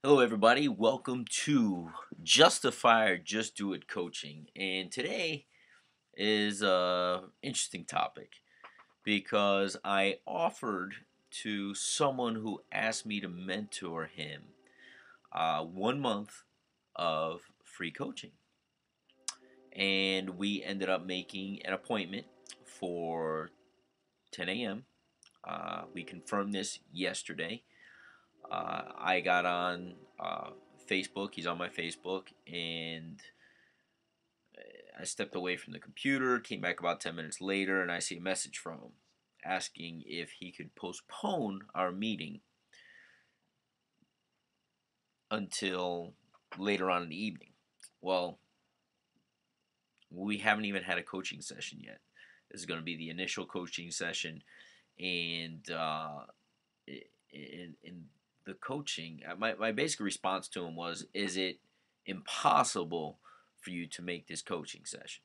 Hello, everybody. Welcome to Justify or Just Do It Coaching. And today is a interesting topic because I offered to someone who asked me to mentor him 1 month of free coaching. And we ended up making an appointment for 10 a.m. We confirmed this yesterday. I got on Facebook. He's on my Facebook, and I stepped away from the computer, came back about 10 minutes later, and I see a message from him asking if he could postpone our meeting until later on in the evening. Well, we haven't even had a coaching session yet. This is going to be the initial coaching session, and in the coaching, my basic response to him was, "Is it impossible for you to make this coaching session?"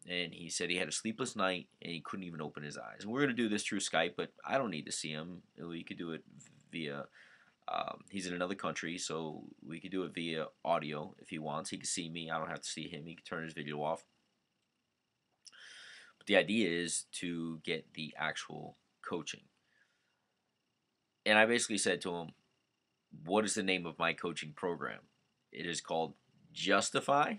And he said he had a sleepless night and he couldn't even open his eyes. And we're going to do this through Skype, but I don't need to see him. We could do it via. He's in another country, so we could do it via audio if he wants. He can see me. I don't have to see him. He can turn his video off. But the idea is to get the actual coaching. And I basically said to him, "What is the name of my coaching program?" It is called Justify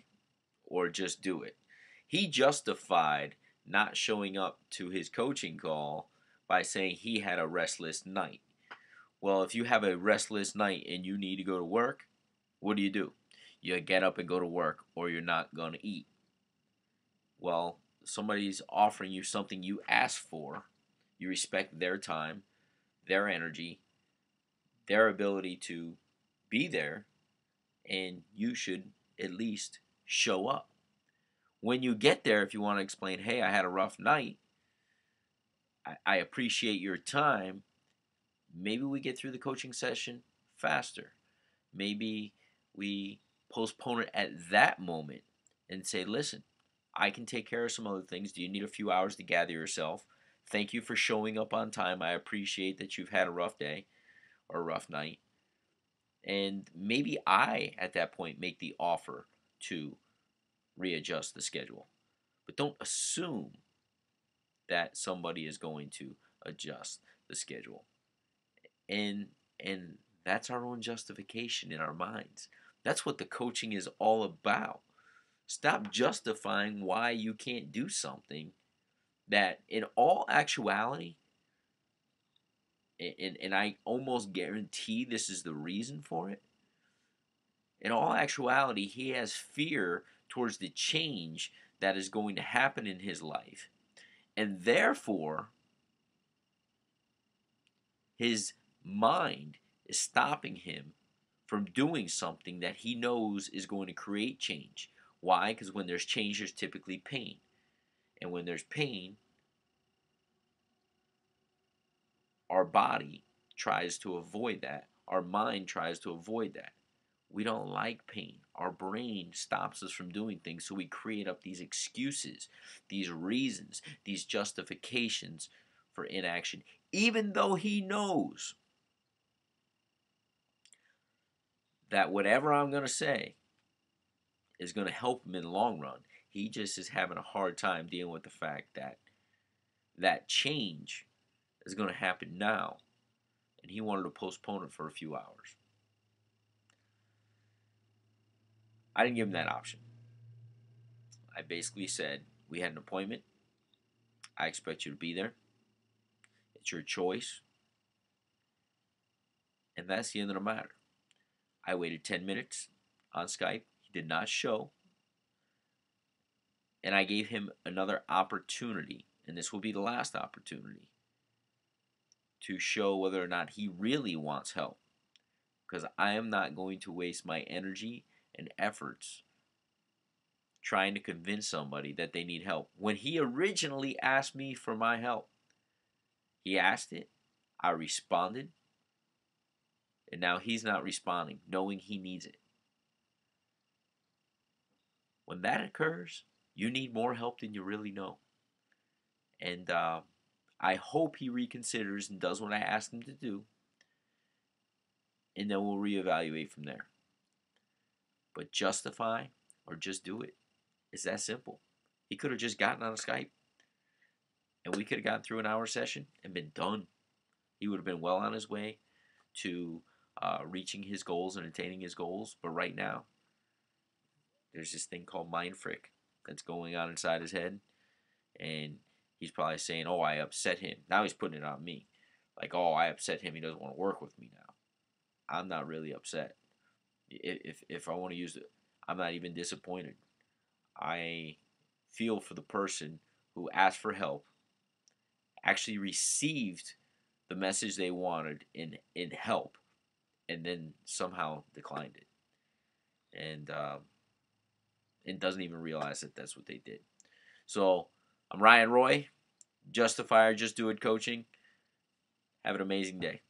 or Just Do It. He justified not showing up to his coaching call by saying he had a restless night. Well, if you have a restless night and you need to go to work, what do? You get up and go to work, or you're not going to eat. Well, somebody's offering you something you asked for. You respect their time, their energy, their ability to be there, and you should at least show up. When you get there, if you want to explain, "Hey, I had a rough night, I appreciate your time," maybe we get through the coaching session faster. Maybe we postpone it at that moment and say, "Listen, I can take care of some other things. Do you need a few hours to gather yourself? Thank you for showing up on time. I appreciate that you've had a rough day or a rough night." And maybe I, at that point, make the offer to readjust the schedule. But don't assume that somebody is going to adjust the schedule. And that's our own justification in our minds. That's what the coaching is all about. Stop justifying why you can't do something that in all actuality, and I almost guarantee this is the reason for it. In all actuality, he has fear towards the change that is going to happen in his life. And therefore, his mind is stopping him from doing something that he knows is going to create change. Why? Because when there's change, there's typically pain. And when there's pain, our body tries to avoid that. Our mind tries to avoid that. We don't like pain. Our brain stops us from doing things, so we create up these excuses, these reasons, these justifications for inaction, even though he knows that whatever I'm going to say is going to help him in the long run. He just is having a hard time dealing with the fact that that change is going to happen now, and he wanted to postpone it for a few hours. I didn't give him that option. I basically said, "We had an appointment. I expect you to be there. It's your choice." And that's the end of the matter. I waited 10 minutes on Skype. He did not show. And I gave him another opportunity, and this will be the last opportunity, to show whether or not he really wants help. Because I am not going to waste my energy and efforts trying to convince somebody that they need help when he originally asked me for my help. He asked it, I responded, and now he's not responding, knowing he needs it. When that occurs, you need more help than you really know. And I hope he reconsiders and does what I asked him to do. and then we'll reevaluate from there. But justify or just do it. It's that simple. He could have just gotten on a Skype and we could have gotten through an hour session and been done. He would have been well on his way to reaching his goals and attaining his goals. But right now, there's this thing called mind frick that's going on inside his head. And he's probably saying, oh, I upset him. Now he's putting it on me. Like, oh, I upset him. He doesn't want to work with me now. I'm not really upset. If I want to use it, I'm not even disappointed. I feel for the person who asked for help, actually received the message they wanted in help, and then somehow declined it, and doesn't even realize that that's what they did. So I'm Ryan Roy, Justifier, Just Do It Coaching. Have an amazing day.